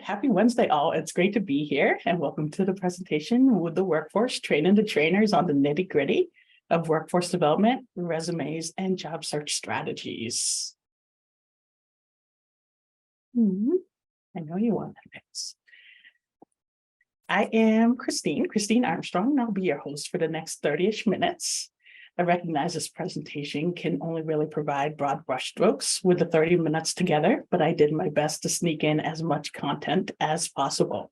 Happy Wednesday, all. It's great to be here, and welcome to the presentation with the workforce, training the trainers on the nitty-gritty of workforce development, resumes, and job search strategies. I know you want this. I am Christine Armstrong, and I'll be your host for the next 30-ish minutes. I recognize this presentation can only really provide broad brushstrokes with the 30 minutes together, but I did my best to sneak in as much content as possible.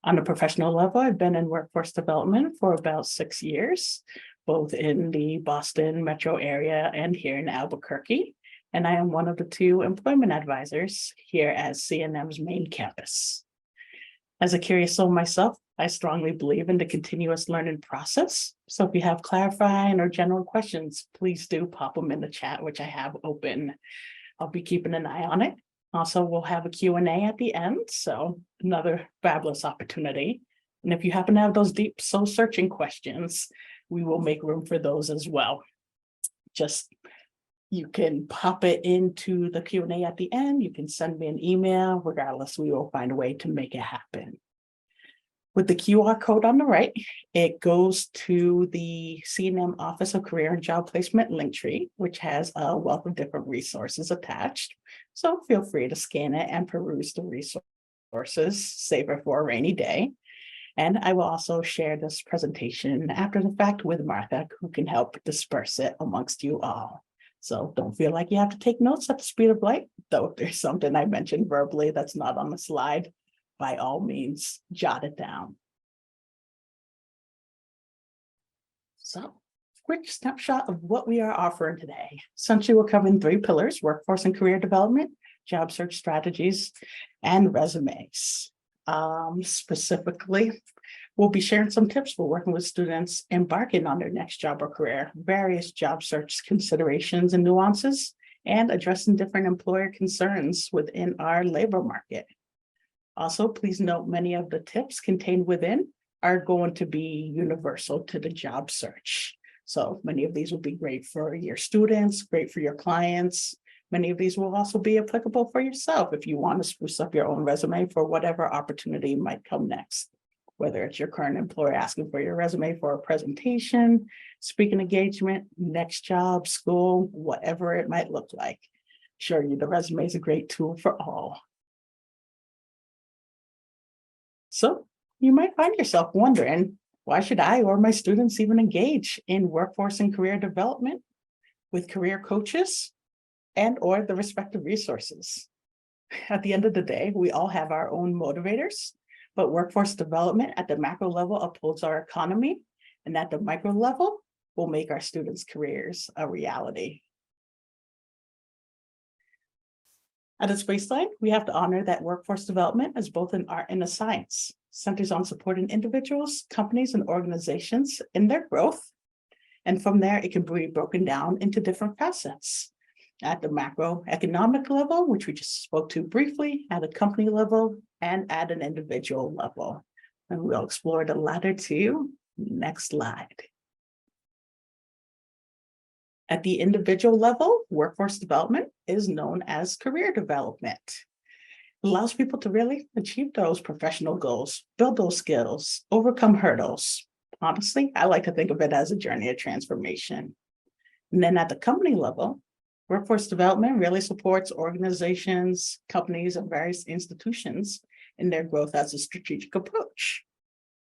On a professional level, I've been in workforce development for about 6 years, both in the Boston metro area and here in Albuquerque. And I am one of the 2 employment advisors here at CNM's main campus. As a curious soul myself, I strongly believe in the continuous learning process. So if you have clarifying or general questions, please do pop them in the chat, which I have open. I'll be keeping an eye on it. Also, we'll have a Q&A at the end, so another fabulous opportunity. And if you happen to have those deep soul-searching questions, we will make room for those as well. You can pop it into the Q&A at the end. You can send me an email. Regardless, we will find a way to make it happen. With the QR code on the right, it goes to the CNM Office of Career and Job Placement Linktree, which has a wealth of different resources attached. So feel free to scan it and peruse the resources, save it for a rainy day. And I will also share this presentation after the fact with Martha, who can help disperse it amongst you all. So don't feel like you have to take notes at the speed of light, though if there's something I mentioned verbally that's not on the slide, by all means, jot it down. So, quick snapshot of what we are offering today. Essentially, we're covering 3 pillars: workforce and career development, job search strategies, and resumes. Specifically, we'll be sharing some tips for working with students embarking on their next job or career, various job search considerations and nuances, and addressing different employer concerns within our labor market. Also, please note many of the tips contained within are going to be universal to the job search. So many of these will be great for your students, great for your clients. Many of these will also be applicable for yourself if you want to spruce up your own resume for whatever opportunity might come next. Whether it's your current employer asking for your resume for a presentation, speaking engagement, next job, school, whatever it might look like. Sure, the resume is a great tool for all. So you might find yourself wondering, why should I or my students even engage in workforce and career development with career coaches and or the respective resources? At the end of the day, we all have our own motivators, but workforce development at the macro level upholds our economy, and at the micro level will make our students' careers a reality. At its baseline, we have to honor that workforce development is both an art and a science, centers on supporting individuals, companies, and organizations in their growth. And from there, it can be broken down into different facets. At the macroeconomic level, which we just spoke to briefly, at a company level, and at an individual level. And we'll explore the latter 2. Next slide. At the individual level, workforce development is known as career development. It allows people to really achieve those professional goals, build those skills, overcome hurdles. Honestly, I like to think of it as a journey of transformation. And then at the company level, workforce development really supports organizations, companies, and various institutions in their growth as a strategic approach.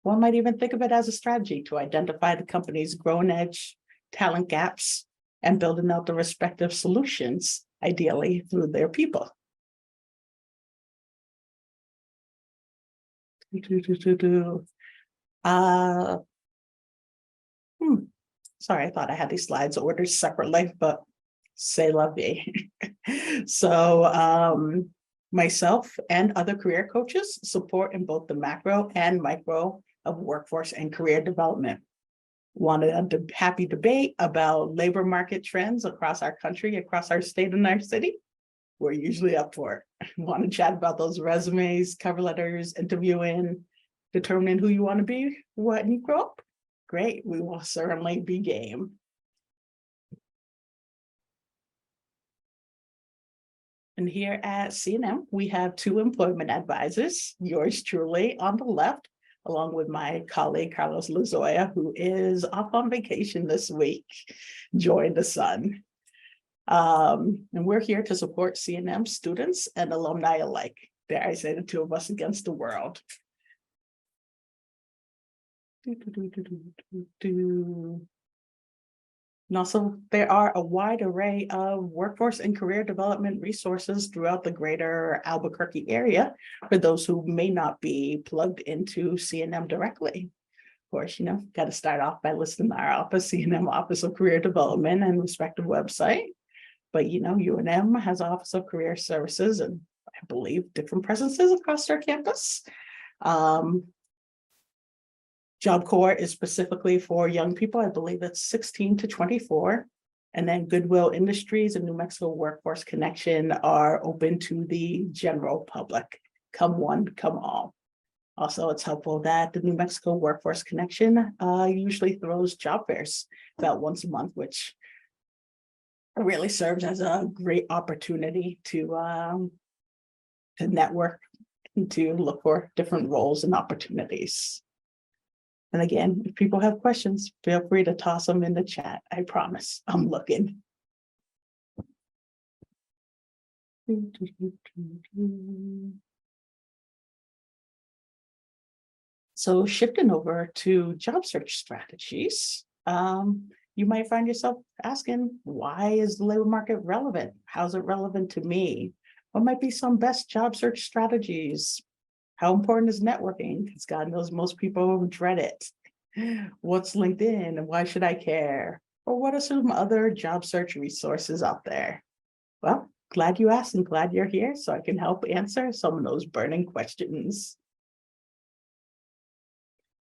One might even think of it as a strategy to identify the company's growing edge, talent gaps, and building out the respective solutions, ideally through their people. Sorry, I thought I had these slides ordered separately, but c'est la vie. So myself and other career coaches support in both the macro and micro of workforce and career development. Want a happy debate about labor market trends across our country, across our state and our city? We're usually up for it. Want to chat about those resumes, cover letters, interviewing, determining who you want to be when you grow up? Great, we will certainly be game. And here at CNM, we have two employment advisors, yours truly on the left, along with my colleague, Carlos Lozoya, who is off on vacation this week, enjoying the sun. And we're here to support CNM students and alumni alike. Dare I say, the two of us against the world. And also, there are a wide array of workforce and career development resources throughout the greater Albuquerque area for those who may not be plugged into CNM directly. Of course, got to start off by listing our office, CNM Office of Career Development and respective website. But, UNM has Office of Career Services and I believe different presences across our campus. Job Corps is specifically for young people. I believe it's 16 to 24. And then Goodwill Industries and New Mexico Workforce Connection are open to the general public. Come one, come all. Also, it's helpful that the New Mexico Workforce Connection usually throws job fairs about once a month, which really serves as a great opportunity to network and to look for different roles and opportunities. And again, if people have questions, feel free to toss them in the chat. I promise I'm looking. So shifting over to job search strategies, you might find yourself asking, why is the labor market relevant? How's it relevant to me? What might be some best job search strategies? How important is networking? Because God knows most people dread it. What's LinkedIn and why should I care? Or what are some other job search resources out there? Well, glad you asked and glad you're here so I can help answer some of those burning questions.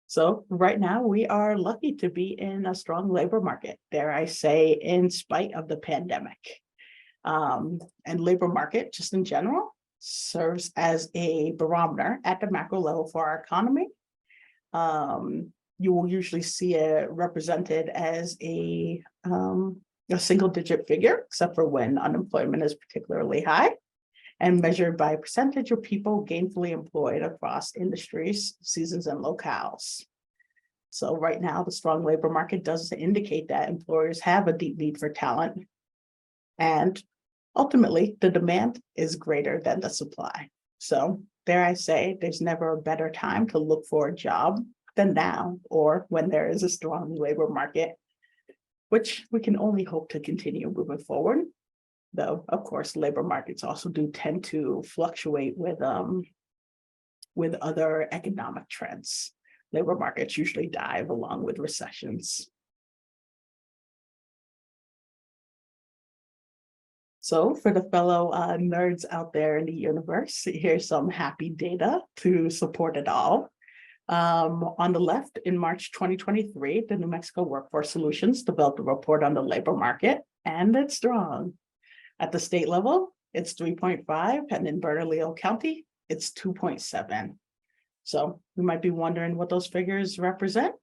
So right now we are lucky to be in a strong labor market, dare I say, in spite of the pandemic. And labor market, just in general, serves as a barometer at the macro level for our economy. You will usually see it represented as a single-digit figure, except for when unemployment is particularly high, and measured by percentage of people gainfully employed across industries, seasons, and locales. So right now, the strong labor market does indicate that employers have a deep need for talent, and ultimately, the demand is greater than the supply. So dare I say, there's never a better time to look for a job than now, or when there is a strong labor market, which we can only hope to continue moving forward. Though, of course, labor markets also do tend to fluctuate with other economic trends. Labor markets usually dive along with recessions. So for the fellow nerds out there in the universe, here's some happy data to support it all. On the left, in March 2023, the New Mexico Workforce Solutions developed a report on the labor market, and it's strong. At the state level, it's 3.5, and in Bernalillo County, it's 2.7. So you might be wondering what those figures represent.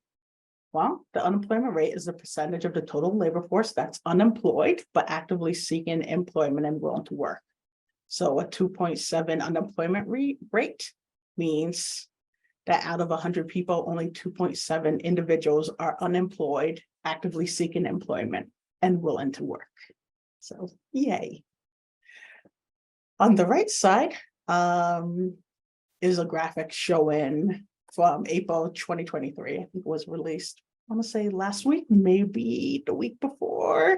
Well, the unemployment rate is the percentage of the total labor force that's unemployed, but actively seeking employment and willing to work. So a 2.7 unemployment rate means that out of 100 people, only 2.7 individuals are unemployed, actively seeking employment and willing to work. So yay. On the right side is a graphic showing from April 2023, I think it was released, I want to say last week, maybe the week before,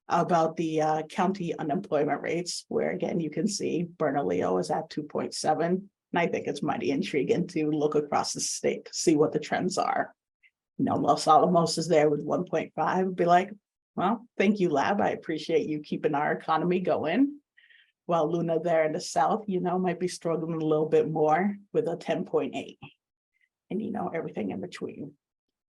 about the county unemployment rates, where again, you can see Bernalillo is at 2.7. And I think it's mighty intriguing to look across the state to see what the trends are. Los Alamos is there with 1.5, be like, well, thank you, lab. I appreciate you keeping our economy going. While Luna there in the south, might be struggling a little bit more with a 10.8. And, everything in between.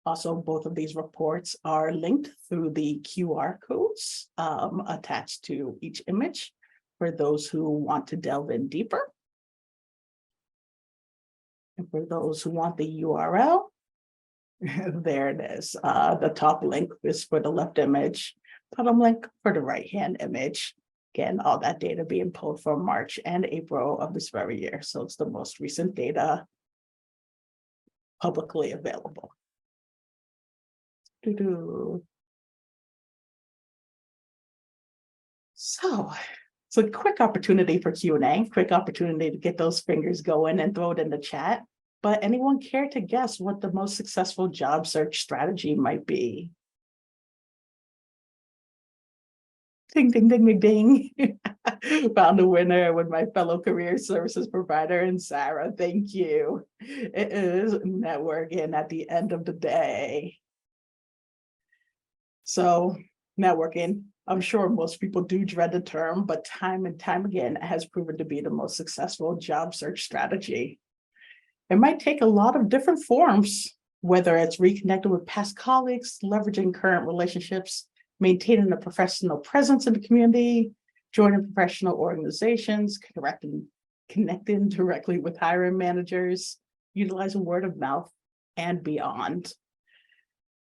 Also, both of these reports are linked through the QR codes attached to each image for those who want to delve in deeper. And for those who want the URL, there it is. The top link is for the left image, bottom link for the right-hand image. Again, all that data being pulled from March and April of this very year. So it's the most recent data publicly available. So it's a quick opportunity for Q&A, quick opportunity to get those fingers going and throw it in the chat. But anyone care to guess what the most successful job search strategy might be? Ding, ding, ding, ding, ding. Found a winner with my fellow career services provider and Sarah. Thank you. It is networking at the end of the day. So networking, I'm sure most people do dread the term, but time and time again, it has proven to be the most successful job search strategy. It might take a lot of different forms, whether it's reconnecting with past colleagues, leveraging current relationships, maintaining a professional presence in the community, joining professional organizations, connecting directly with hiring managers, utilizing word of mouth, and beyond.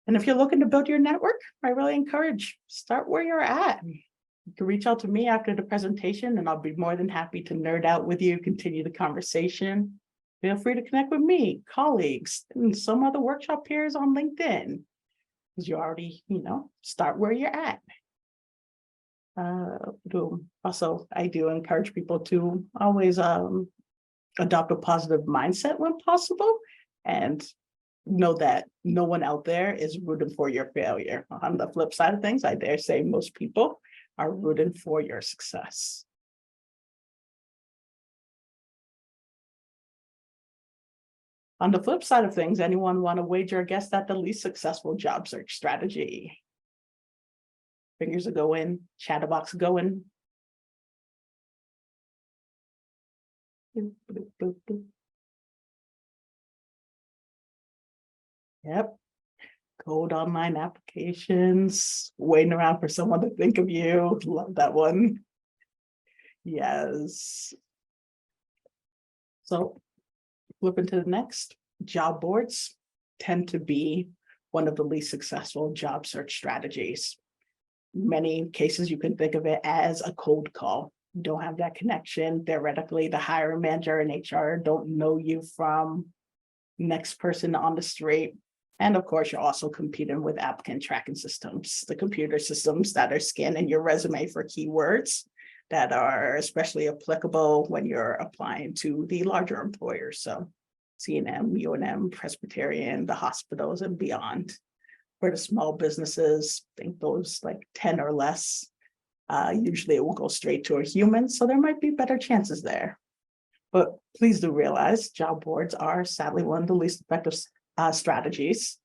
And if you're looking to build your network, I really encourage, start where you're at. You can reach out to me after the presentation and I'll be more than happy to nerd out with you, continue the conversation. Feel free to connect with me, colleagues, and some other workshop peers on LinkedIn, because you already, start where you're at. Also, I do encourage people to always adopt a positive mindset when possible, and know that no one out there is rooting for your failure. On the flip side of things, I dare say most people are rooting for your success. On the flip side of things, anyone want to wager a guess at the least successful job search strategy? Fingers are going, chatterbox going. Yep. Code online applications, waiting around for someone to think of you. Love that one. Yes. So flipping to the next, job boards tend to be one of the least successful job search strategies. In many cases, you can think of it as a cold call. You don't have that connection. Theoretically, the hiring manager and HR don't know you from next person on the street. And of course, you're also competing with applicant tracking systems, the computer systems that are scanning your resume for keywords that are especially applicable when you're applying to the larger employers. So C&M, UNM, Presbyterian, the hospitals and beyond. For the small businesses, I think those like 10 or less, usually it will go straight to a human. So there might be better chances there. But please do realize job boards are sadly one of the least effective strategies.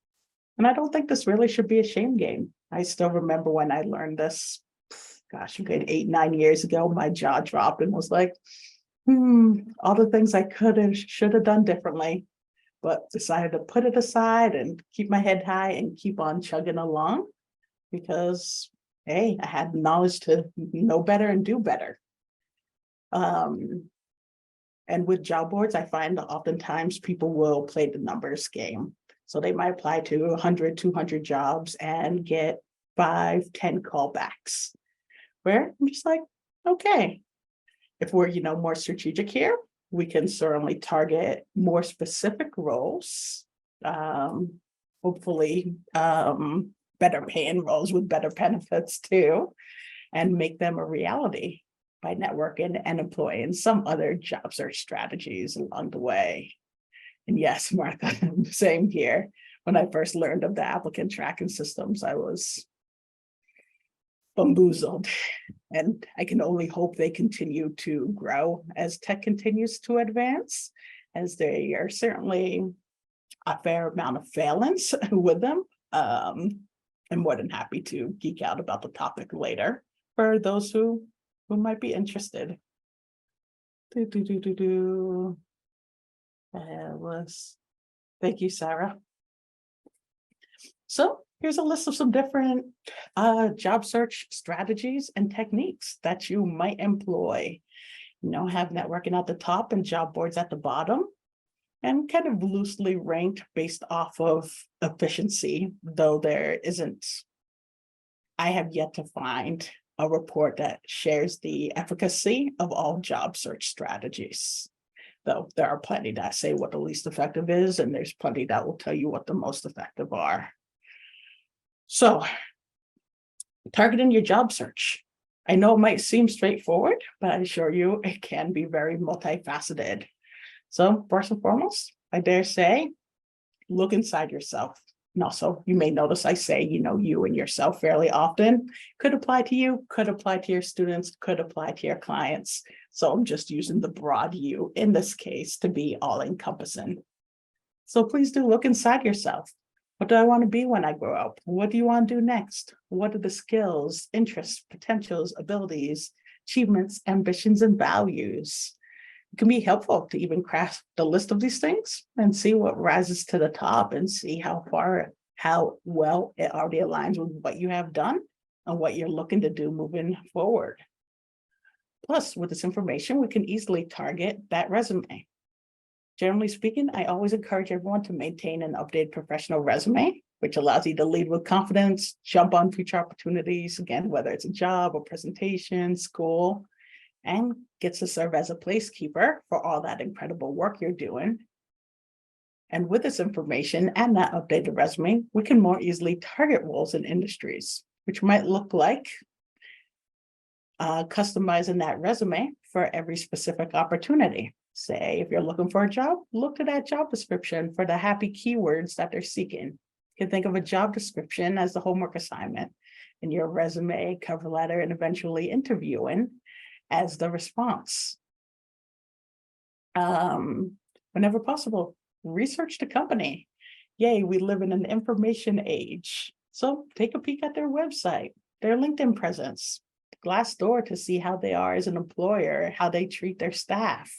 And I don't think this really should be a shame game. I still remember when I learned this, gosh, okay, 8-9 years ago, my jaw dropped and was like, all the things I could and should have done differently, but decided to put it aside and keep my head high and keep on chugging along because, hey, I had knowledge to know better and do better. And with job boards, I find that oftentimes people will play the numbers game. So they might apply to 100, 200 jobs and get 5, 10 callbacks. Where I'm just like, okay, if we're, more strategic here, we can certainly target more specific roles, hopefully better paying roles with better benefits too, and make them a reality by networking and employing some other job search strategies along the way. And yes, Martha, same here. When I first learned of the applicant tracking systems, I was bamboozled. And I can only hope they continue to grow as tech continues to advance, as they are certainly a fair amount of valence with them. I'm more than happy to geek out about the topic later for those who might be interested. Thank you, Sarah. So here's a list of some different job search strategies and techniques that you might employ. Have networking at the top and job boards at the bottom, and kind of loosely ranked based off of efficiency, though there isn't, I have yet to find a report that shares the efficacy of all job search strategies. Though there are plenty that say what the least effective is, and there's plenty that will tell you what the most effective are. So, targeting your job search. I know it might seem straightforward, but I assure you it can be very multifaceted. So, first and foremost, I dare say, look inside yourself. And also, you may notice I say, you and yourself fairly often. Could apply to you, could apply to your students, could apply to your clients. So I'm just using the broad you in this case to be all encompassing. So please do look inside yourself. What do I want to be when I grow up? What do you want to do next? What are the skills, interests, potentials, abilities, achievements, ambitions, and values? It can be helpful to even craft the list of these things and see what rises to the top and see how well it already aligns with what you have done and what you're looking to do moving forward. Plus, with this information, we can easily target that resume. Generally speaking, I always encourage everyone to maintain an updated professional resume, which allows you to lead with confidence, jump on future opportunities, again, whether it's a job or presentation, school, and gets to serve as a placekeeper for all that incredible work you're doing. And with this information and that updated resume, we can more easily target roles in industries, which might look like customizing that resume for every specific opportunity. Say, if you're looking for a job, look at that job description for the happy keywords that they're seeking. You can think of a job description as the homework assignment, and your resume, cover letter, and eventually interviewing as the response. Whenever possible, research the company. Yay, we live in an information age. So take a peek at their website, their LinkedIn presence, Glassdoor to see how they are as an employer, how they treat their staff.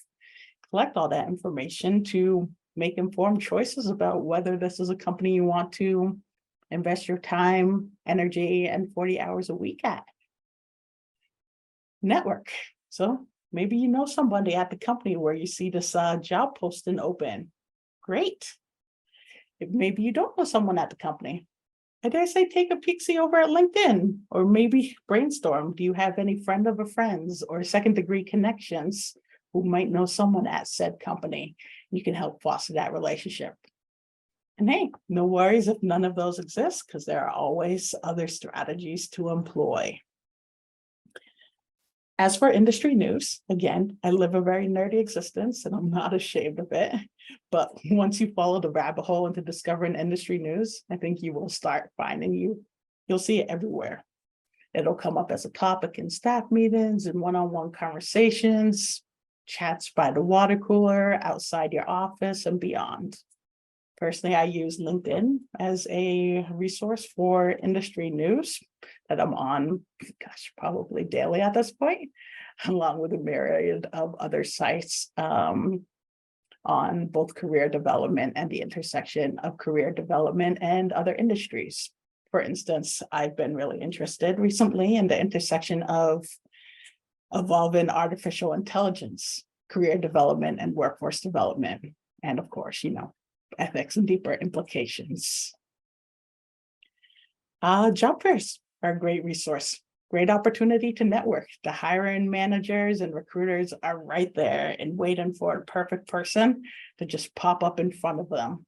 Collect all that information to make informed choices about whether this is a company you want to invest your time, energy, and 40 hours a week at. Network. So maybe you know somebody at the company where you see this job posting open. Great. Maybe you don't know someone at the company. I dare say take a peek-see over at LinkedIn, or maybe brainstorm. Do you have any friend of a friends or second-degree connections who might know someone at said company? You can help foster that relationship. And hey, no worries if none of those exist, because there are always other strategies to employ. As for industry news, again, I live a very nerdy existence and I'm not ashamed of it. But once you follow the rabbit hole into discovering industry news, I think you will start finding you'll see it everywhere. It'll come up as a topic in staff meetings and one-on-one conversations, chats by the water cooler, outside your office, and beyond. Personally, I use LinkedIn as a resource for industry news that I'm on, probably daily at this point, along with a myriad of other sites on both career development and the intersection of career development and other industries. For instance, I've been really interested recently in the intersection of evolving artificial intelligence, career development, and workforce development. And of course, ethics and deeper implications. Job fairs are a great resource, great opportunity to network. The hiring managers and recruiters are right there and waiting for a perfect person to just pop up in front of them.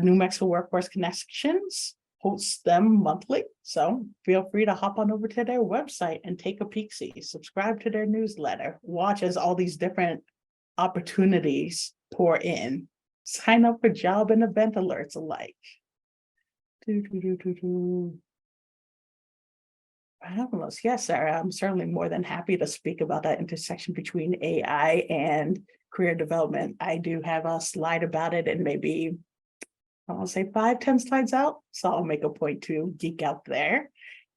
New Mexico Workforce Connections hosts them monthly, so feel free to hop on over to their website and take a peek-see, subscribe to their newsletter, watch as all these different opportunities pour in. Sign up for job and event alerts alike. Yes, Sarah, I'm certainly more than happy to speak about that intersection between AI and career development. I do have a slide about it, and maybe I'll say 5-10 slides out. So I'll make a point to geek out there,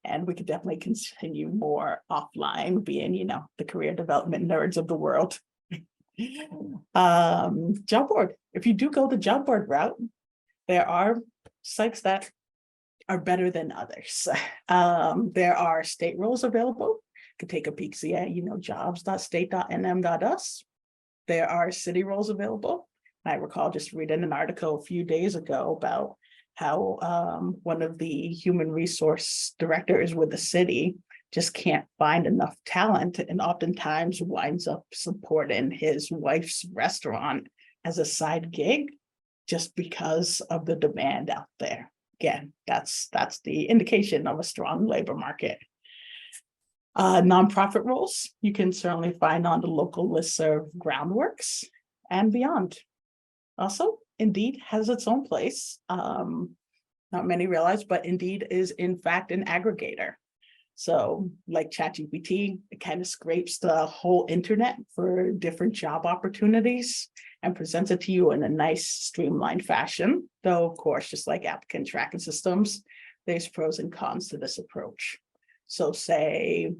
and we could definitely continue more offline, being, the career development nerds of the world. Job board. If you do go the job board route, there are sites that are better than others. There are state roles available. You can take a peek-see at, jobs.state.nm.us. There are city roles available. I recall just reading an article a few days ago about how one of the human resource directors with the city just can't find enough talent, and oftentimes winds up supporting his wife's restaurant as a side gig just because of the demand out there. Again, that's the indication of a strong labor market. Nonprofit roles you can certainly find on the local listserv Groundworks and beyond. Also, Indeed has its own place. Not many realize, but Indeed is in fact an aggregator. So like ChatGPT, it kind of scrapes the whole internet for different job opportunities and presents it to you in a nice streamlined fashion. Though, of course, just like applicant tracking systems, there's pros and cons to this approach. So say,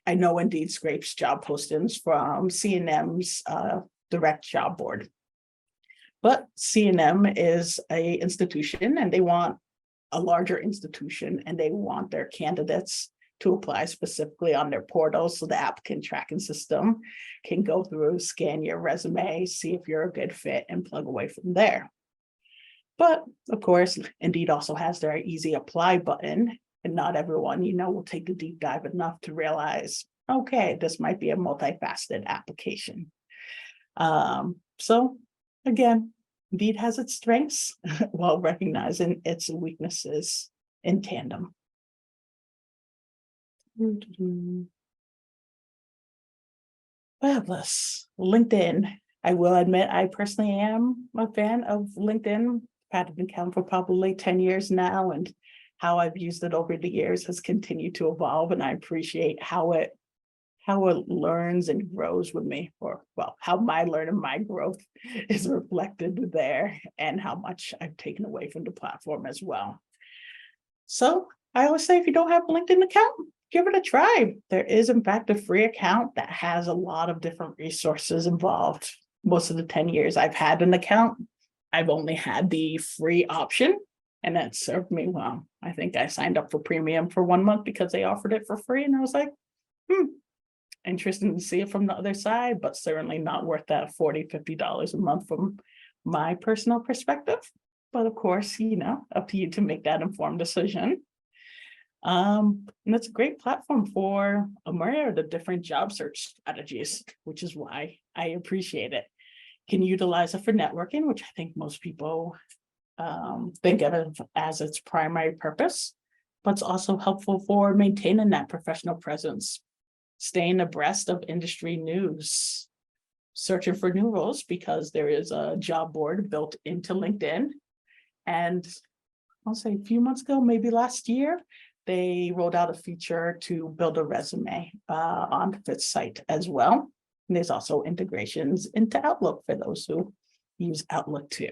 I know Indeed scrapes job postings from C&M's direct job board. But C&M is a institution and they want a larger institution and they want their candidates to apply specifically on their portal so the applicant tracking system can go through, scan your resume, see if you're a good fit and plug away from there. But of course, Indeed also has their easy apply button, and not everyone, will take a deep dive enough to realize, okay, this might be a multifaceted application. So again, Indeed has its strengths while recognizing its weaknesses in tandem. Fabulous. LinkedIn. I will admit, I personally am a fan of LinkedIn. I've had an account for probably 10 years now, and how I've used it over the years has continued to evolve, and I appreciate how it learns and grows with me, or well, how my learning, my growth is reflected there, and how much I've taken away from the platform as well. So I always say, if you don't have a LinkedIn account, give it a try. There is, in fact, a free account that has a lot of different resources involved. Most of the 10 years I've had an account, I've only had the free option, and that served me well. I think I signed up for premium for 1 month because they offered it for free, and I was like, interesting to see it from the other side, but certainly not worth that $40-50 a month from my personal perspective. But of course, up to you to make that informed decision. And it's a great platform for a myriad of different job search strategies, which is why I appreciate it. Can utilize it for networking, which I think most people think of it as its primary purpose, but it's also helpful for maintaining that professional presence, staying abreast of industry news, searching for new roles, because there is a job board built into LinkedIn. And I'll say a few months ago, maybe last year, they rolled out a feature to build a resume on its site as well. And there's also integrations into Outlook for those who use Outlook too.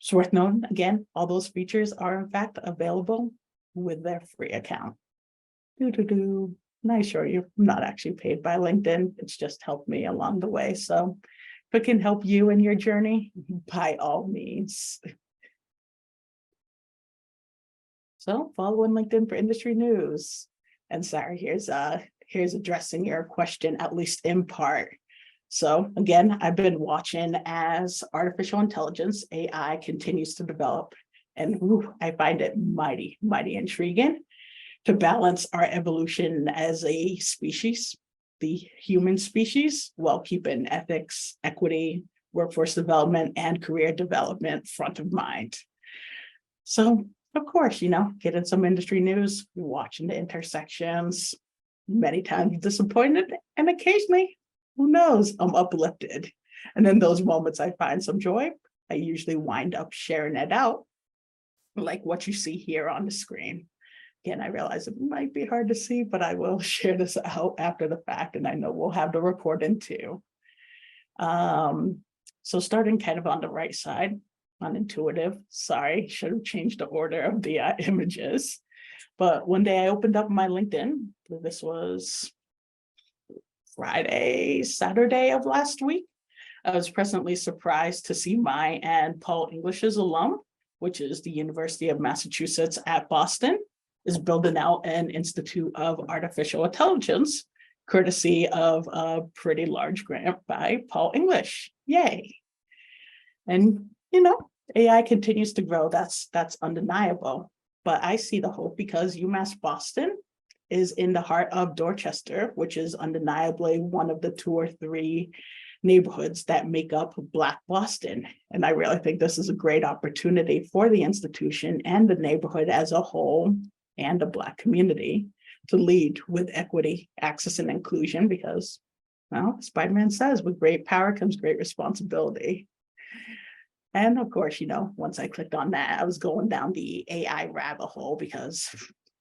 It's worth noting, again, all those features are in fact available with their free account. And I assure you, I'm not actually paid by LinkedIn. It's just helped me along the way. So if it can help you in your journey, by all means. So following LinkedIn for industry news. And sorry, here's addressing your question, at least in part. So again, I've been watching as artificial intelligence, AI, continues to develop, and I find it mighty, mighty intriguing to balance our evolution as a species, the human species, while keeping ethics, equity, workforce development, and career development front of mind. So of course, getting some industry news, watching the intersections, many times disappointed, and occasionally, who knows, I'm uplifted. And in those moments I find some joy, I usually wind up sharing it out, like what you see here on the screen. Again, I realize it might be hard to see, but I will share this out after the fact, and I know we'll have the recording too. So starting kind of on the right side, unintuitive. Sorry, should have changed the order of the images. But one day I opened up my LinkedIn. This was Saturday of last week. I was pleasantly surprised to see my and Paul English's alum, which is the University of Massachusetts at Boston, is building out an Institute of Artificial Intelligence, courtesy of a pretty large grant by Paul English. Yay. And AI continues to grow. That's undeniable. But I see the hope because UMass Boston is in the heart of Dorchester, which is undeniably one of the 2 or 3 neighborhoods that make up Black Boston. And I really think this is a great opportunity for the institution and the neighborhood as a whole and the Black community to lead with equity, access, and inclusion because, well, Spider-Man says, with great power comes great responsibility. And of course, once I clicked on that, I was going down the AI rabbit hole because,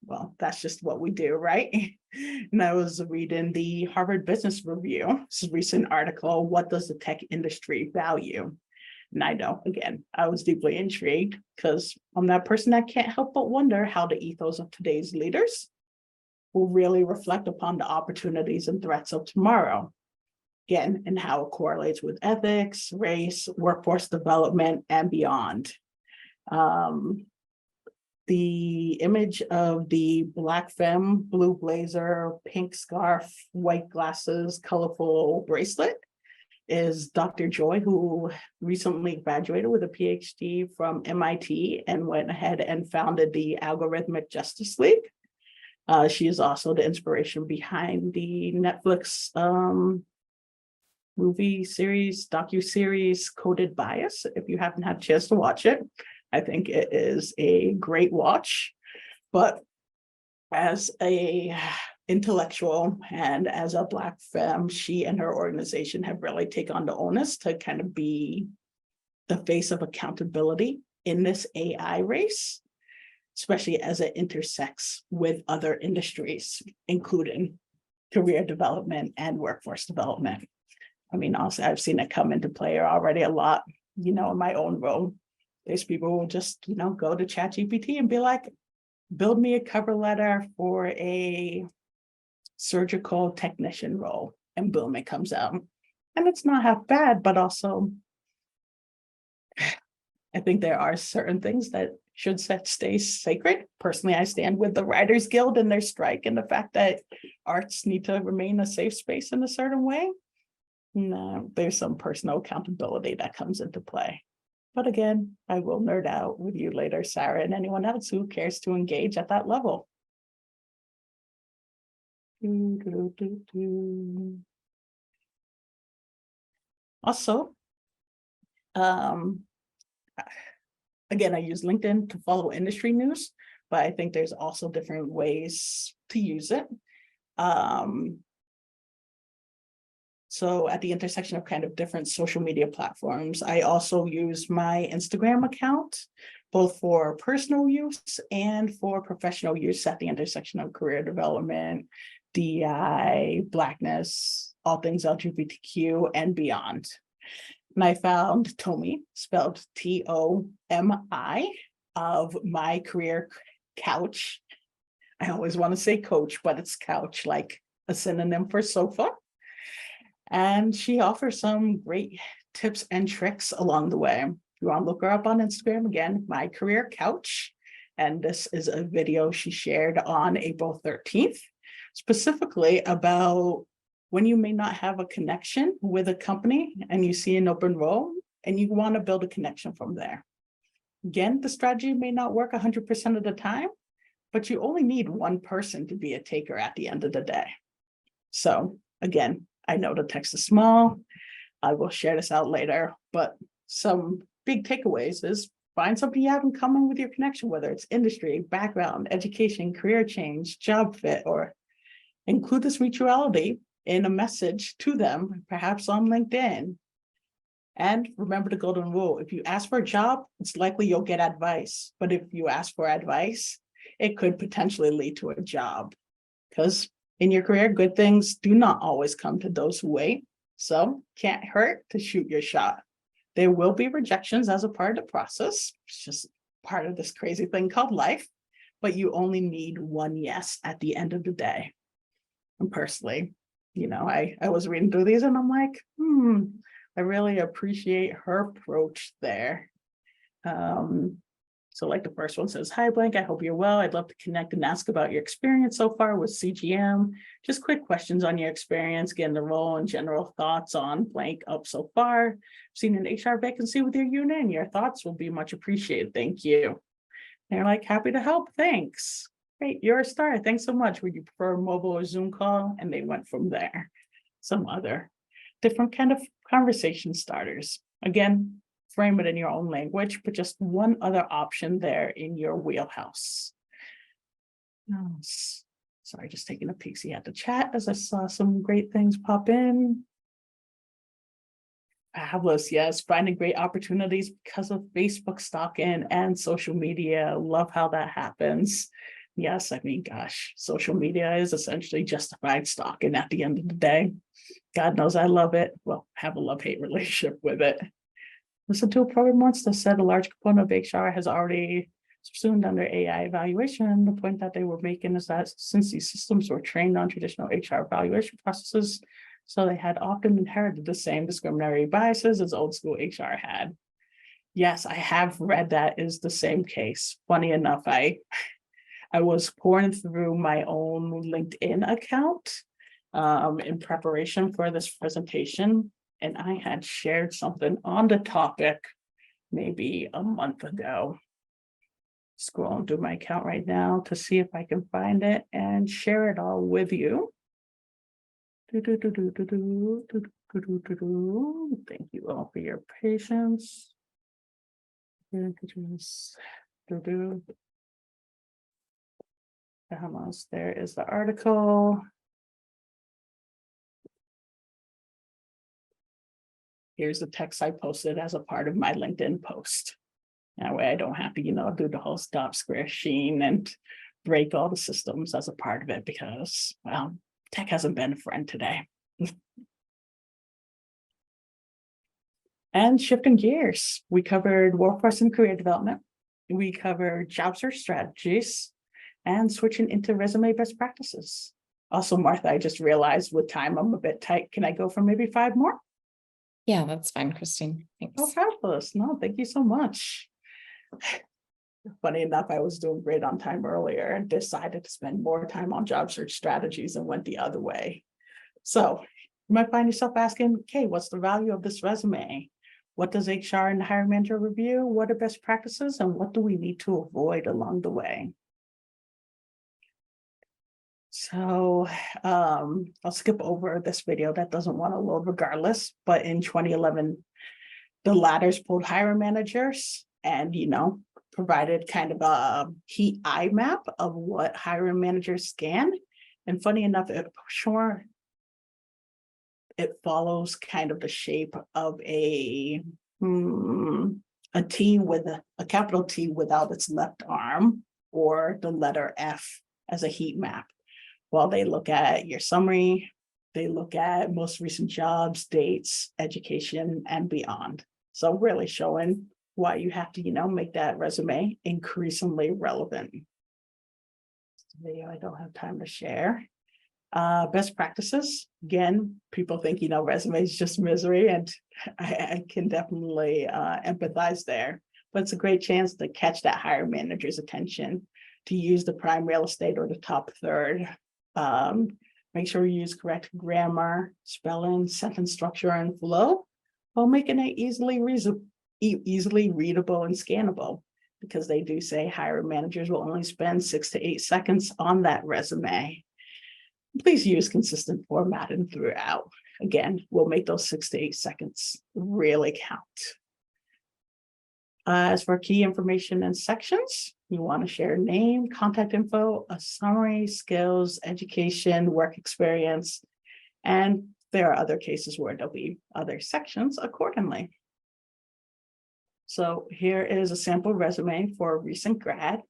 well, that's just what we do, right? And I was reading the Harvard Business Review, this recent article, What Does the Tech Industry Value? And I know, again, I was deeply intrigued because I'm that person that can't help but wonder how the ethos of today's leaders will really reflect upon the opportunities and threats of tomorrow. Again, and how it correlates with ethics, race, workforce development, and beyond. The image of the Black femme, blue blazer, pink scarf, white glasses, colorful bracelet is Dr. Joy, who recently graduated with a PhD from MIT and went ahead and founded the Algorithmic Justice League. She is also the inspiration behind the Netflix movie series, docu-series, Coded Bias. If you haven't had a chance to watch it, I think it is a great watch. But as a intellectual and as a Black femme, she and her organization have really taken on the onus to kind of be the face of accountability in this AI race, especially as it intersects with other industries, including career development and workforce development. I mean, also, I've seen it come into play already a lot, in my own role. There's people who will just, go to ChatGPT and be like, build me a cover letter for a surgical technician role. And boom, it comes out. And it's not half bad, but also, I think there are certain things that should stay sacred. Personally, I stand with the Writers Guild and their strike and the fact that arts need to remain a safe space in a certain way. No, there's some personal accountability that comes into play. But again, I will nerd out with you later, Sarah, and anyone else who cares to engage at that level. Also, again, I use LinkedIn to follow industry news, but I think there's also different ways to use it. So at the intersection of kind of different social media platforms, I also use my Instagram account, both for personal use and for professional use at the intersection of career development, DEI, Blackness, all things LGBTQ and beyond. And I found Tomi, spelled Tomi, of My Career Couch. I always want to say coach, but it's couch, like a synonym for sofa. And she offers some great tips and tricks along the way. If you want to look her up on Instagram, again, My Career Couch. And this is a video she shared on April 13th, specifically about when you may not have a connection with a company and you see an open role and you want to build a connection from there. Again, the strategy may not work 100% of the time, but you only need one person to be a taker at the end of the day. So again, I know the text is small. I will share this out later, but some big takeaways is find something you have in common with your connection, whether it's industry, background, education, career change, job fit, or include this mutuality in a message to them, perhaps on LinkedIn. And remember the golden rule. If you ask for a job, it's likely you'll get advice. But if you ask for advice, it could potentially lead to a job. Because in your career, good things do not always come to those who wait. So can't hurt to shoot your shot. There will be rejections as a part of the process. It's just part of this crazy thing called life. But you only need one yes at the end of the day. And personally, I was reading through these and I'm like, I really appreciate her approach there. So like the first one says, hi, Blank, I hope you're well. I'd love to connect and ask about your experience so far with CGM. Just quick questions on your experience, getting the role and general thoughts on Blank up so far. I've seen an HR vacancy with your unit and your thoughts will be much appreciated. Thank you. They're like, happy to help. Thanks. great. You're a star. Thanks so much. Would you prefer a mobile or Zoom call? And they went from there. Some other different kind of conversation starters. Again, frame it in your own language, but just one other option there in your wheelhouse. Sorry, just taking a peek at the chat as I saw some great things pop in. Fabulous, yes, finding great opportunities because of Facebook stalking and social media. Love how that happens. Yes, I mean, gosh, social media is essentially justified stalking at the end of the day. God knows I love it. Well, have a love-hate relationship with it. Listen to a program once that said a large component of HR has already subsumed under AI evaluation. The point that they were making is that since these systems were trained on traditional HR evaluation processes, so they had often inherited the same discriminatory biases as old school HR had. Yes, I have read that is the same case. Funny enough, I was pouring through my own LinkedIn account in preparation for this presentation, and I had shared something on the topic maybe a month ago. Scrolling through my account right now to see if I can find it and share it all with you. Thank you all for your patience. Almost there is the article. Here's the text I posted as a part of my LinkedIn post. That way I don't have to, do the whole stop square sheen and break all the systems as a part of it because, well, tech hasn't been a friend today. And shifting gears, we covered workforce and career development. We covered job search strategies and switching into resume best practices. Also, Martha, I just realized with time, I'm a bit tight. Can I go for maybe 5 more? Yeah, that's fine, Christine. Thanks. Oh, fabulous. No, thank you so much. Funny enough, I was doing great on time earlier and decided to spend more time on job search strategies and went the other way. So you might find yourself asking, okay, what's the value of this resume? What does HR and the hiring manager review? What are best practices? And what do we need to avoid along the way? So I'll skip over this video that doesn't want to load regardless, but in 2011, the ladders pulled hiring managers and, provided kind of a heat eye map of what hiring managers scan. And funny enough, it follows kind of the shape of a T with a capital T without its left arm, or the letter F as a heat map. While they look at your summary, they look at most recent jobs, dates, education, and beyond. So really showing why you have to, make that resume increasingly relevant. Video I don't have time to share. Best practices. Again, people think, resume is just misery, and I can definitely empathize there. But it's a great chance to catch that hiring manager's attention, to use the prime real estate or the top third. Make sure you use correct grammar, spelling, sentence structure, and flow, while making it easily readable and scannable, because they do say hiring managers will only spend 6 to 8 seconds on that resume. Please use consistent formatting throughout. Again, we'll make those 6 to 8 seconds really count. As for key information and sections, you want to share name, contact info, a summary, skills, education, work experience, and there are other cases where there'll be other sections accordingly. So here is a sample resume for a recent grad.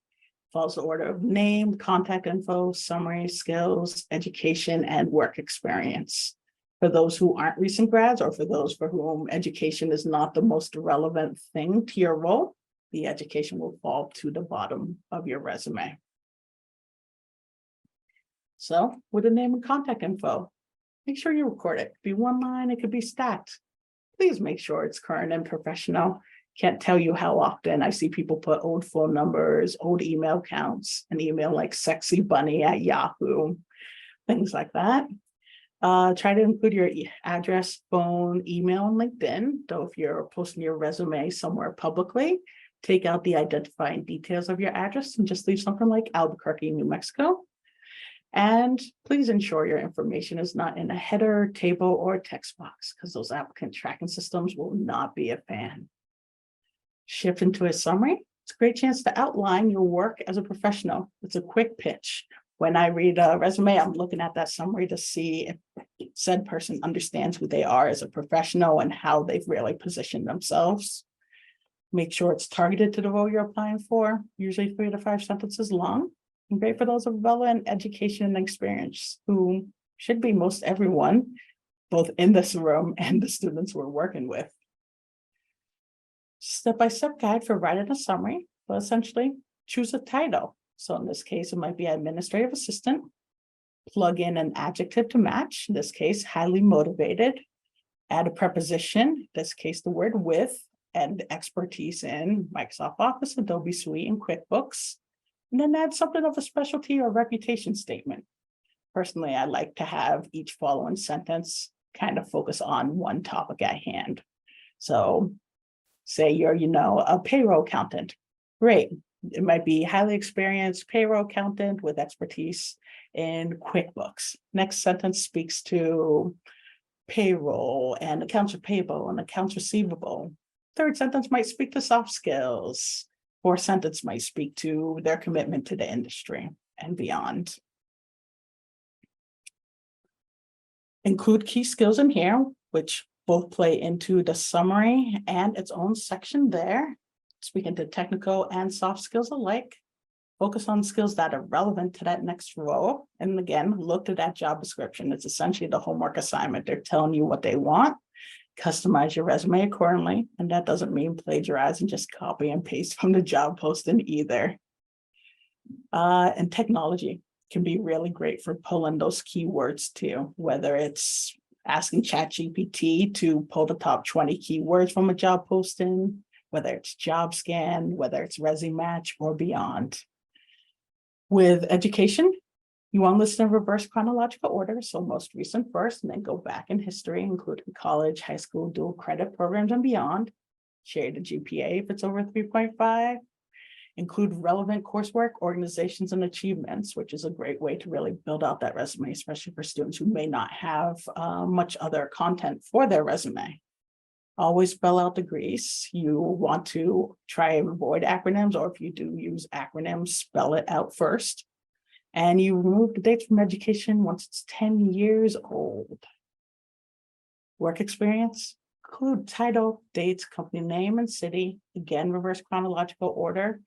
Follows the order of name, contact info, summary, skills, education, and work experience. For those who aren't recent grads, or for those for whom education is not the most relevant thing to your role, the education will fall to the bottom of your resume. So with the name and contact info, make sure you record it. It could be one line, it could be stacked. Please make sure it's current and professional. Can't tell you how often I see people put old phone numbers, old email accounts, an email like sexybunny@Yahoo, things like that. Try to include your address, phone, email, and LinkedIn. Though if you're posting your resume somewhere publicly, take out the identifying details of your address and just leave something like Albuquerque, New Mexico. And please ensure your information is not in a header, table, or text box, because those applicant tracking systems will not be a fan. Shift into a summary. It's a great chance to outline your work as a professional. It's a quick pitch. When I read a resume, I'm looking at that summary to see if said person understands who they are as a professional and how they've really positioned themselves. Make sure it's targeted to the role you're applying for, usually 3 to 5 sentences long, and great for those of relevant education and experience, who should be most everyone, both in this room and the students we're working with. Step-by-step guide for writing a summary. Well, essentially, choose a title. So in this case, it might be administrative assistant. Plug in an adjective to match. In this case, highly motivated. Add a preposition. In this case, the word with, and expertise in Microsoft Office, Adobe Suite, and QuickBooks. And then add something of a specialty or reputation statement. Personally, I like to have each following sentence kind of focus on one topic at hand. So say you're, a payroll accountant. Great. It might be highly experienced payroll accountant with expertise in QuickBooks. Next sentence speaks to payroll and accounts payable and accounts receivable. Third sentence might speak to soft skills. Fourth sentence might speak to their commitment to the industry and beyond. Include key skills in here, which both play into the summary and its own section there. Speaking to technical and soft skills alike. Focus on skills that are relevant to that next role. And again, look to that job description. It's essentially the homework assignment. They're telling you what they want. Customize your resume accordingly. And that doesn't mean plagiarize and just copy and paste from the job posting either. And technology can be really great for pulling those keywords too, whether it's asking ChatGPT to pull the top 20 keywords from a job posting, whether it's job scan, whether it's resume match or beyond. With education, you want to list in reverse chronological order. So most recent first, and then go back in history, including college, high school, dual credit programs and beyond. Share the GPA if it's over 3.5. Include relevant coursework, organizations, and achievements, which is a great way to really build out that resume, especially for students who may not have much other content for their resume. Always spell out degrees. You want to try and avoid acronyms, or if you do use acronyms, spell it out first. And you remove the dates from education once it's 10 years old. Work experience, include title, dates, company name, and city. Again, reverse chronological order.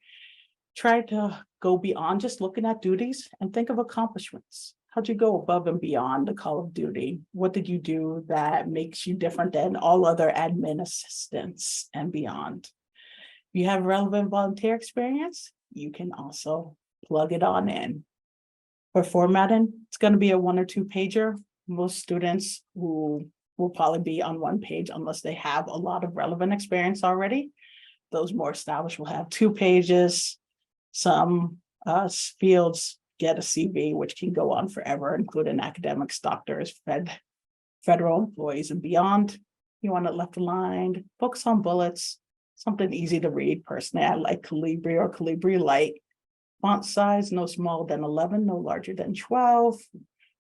Try to go beyond just looking at duties and think of accomplishments. How'd you go above and beyond the call of duty? What did you do that makes you different than all other admin assistants and beyond? If you have relevant volunteer experience, you can also plug it on in. For formatting, it's going to be a 1 or 2 pager. Most students who will probably be on 1 page unless they have a lot of relevant experience already. Those more established will have 2 pages. Some fields get a CV, which can go on forever, including academics, doctors, federal employees, and beyond. You want it left aligned, focus on bullets, something easy to read. Personally, I like Calibri or Calibri Light. Font size, no smaller than 11, no larger than 12.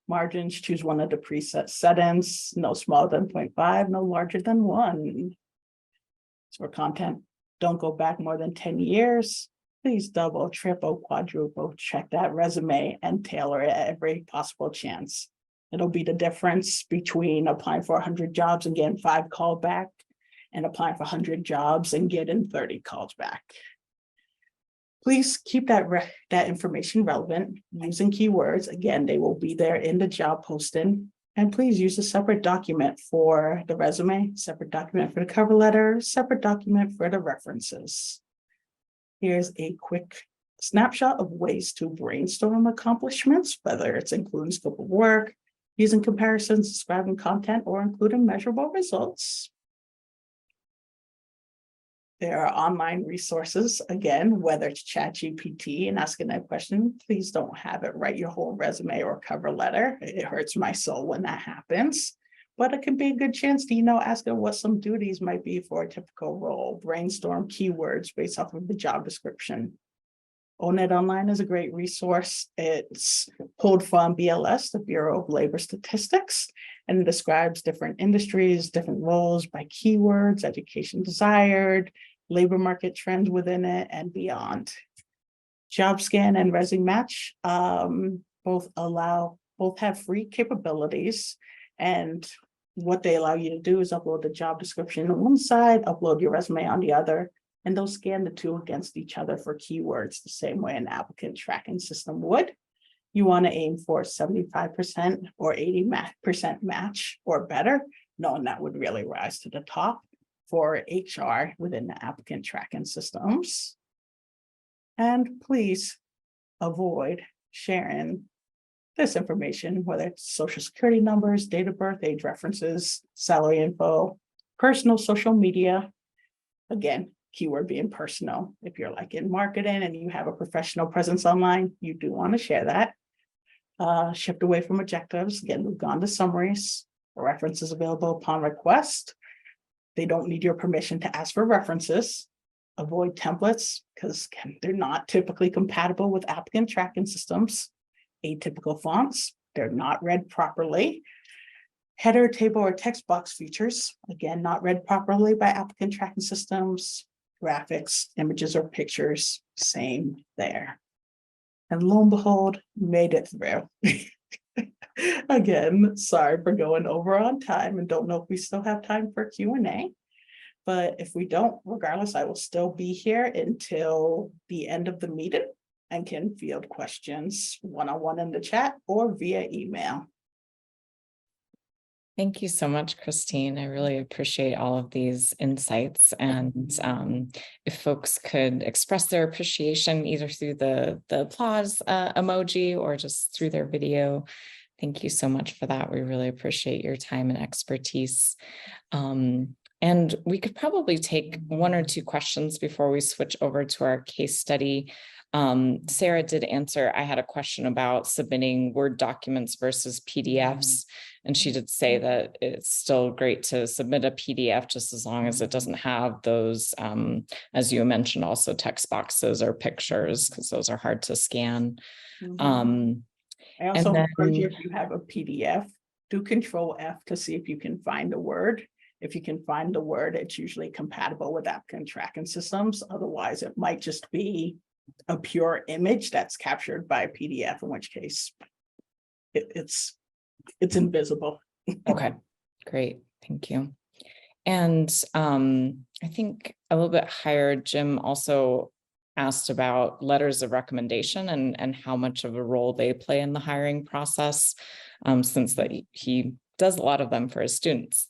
Margins, choose one of the preset settings, no smaller than 0.5, no larger than 1. So for content, don't go back more than 10 years. Please double, triple, quadruple, check that resume and tailor it at every possible chance. It'll be the difference between applying for 100 jobs and getting 5 calls back and applying for 100 jobs and getting 30 calls back. Please keep that information relevant using keywords. Again, they will be there in the job posting. And please use a separate document for the resume, separate document for the cover letter, separate document for the references. Here's a quick snapshot of ways to brainstorm accomplishments, whether it's including scope of work, using comparisons, describing content, or including measurable results. There are online resources, again, whether it's ChatGPT and asking that question, please don't have it write your whole resume or cover letter. It hurts my soul when that happens. but it can be a good chance to, ask her what some duties might be for a typical role, brainstorm keywords based off of the job description. ONET Online is a great resource. It's pulled from BLS, the Bureau of Labor Statistics, and it describes different industries, different roles by keywords, education desired, labor market trends within it, and beyond. JobScan and ResuMatch both have free capabilities, and what they allow you to do is upload the job description on one side, upload your resume on the other, and they'll scan the two against each other for keywords the same way an applicant tracking system would. You want to aim for 75% or 80% match or better, knowing that would really rise to the top for HR within the applicant tracking systems. And please avoid sharing this information, whether it's social security numbers, date of birth, age references, salary info, personal social media. Again, keyword being personal. If you're like in marketing and you have a professional presence online, you do want to share that. Shift away from objectives. Again, we've gone to summaries. References available upon request. They don't need your permission to ask for references. Avoid templates because they're not typically compatible with applicant tracking systems. Atypical fonts, they're not read properly. Header, table, or text box features, again, not read properly by applicant tracking systems. Graphics, images, or pictures, same there. And lo and behold, made it through. Again, sorry for going over on time and don't know if we still have time for Q&A. But if we don't, regardless, I will still be here until the end of the meeting and can field questions one-on-one in the chat or via email. Thank you so much, Christine. I really appreciate all of these insights. And if folks could express their appreciation either through the applause emoji or just through their video, thank you so much for that. We really appreciate your time and expertise. And we could probably take one or two questions before we switch over to our case study. Sarah did answer. I had a question about submitting Word documents versus PDFs. And she did say that it's still great to submit a PDF just as long as it doesn't have those, as you mentioned, also text boxes or pictures, because those are hard to scan. I also encourage you, if you have a PDF, do Control F to see if you can find a word. If you can find the word, it's usually compatible with applicant tracking systems. Otherwise, it might just be a pure image that's captured by a PDF, in which case it's invisible. Okay, great. Thank you. And I think a little bit higher, Jim also asked about letters of recommendation and how much of a role they play in the hiring process, since that he does a lot of them for his students.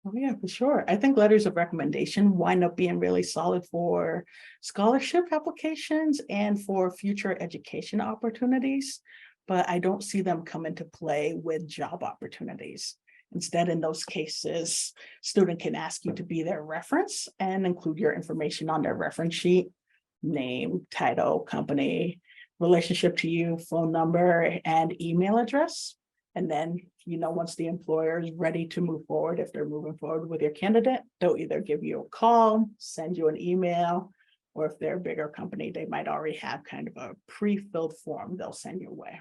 Oh yeah, for sure. I think letters of recommendation wind up being really solid for scholarship applications and for future education opportunities, but I don't see them come into play with job opportunities. Instead, in those cases, student can ask you to be their reference and include your information on their reference sheet, name, title, company, relationship to you, phone number, and email address. And then, once the employer is ready to move forward, if they're moving forward with your candidate, they'll either give you a call, send you an email, or if they're a bigger company, they might already have kind of a pre-filled form they'll send your way.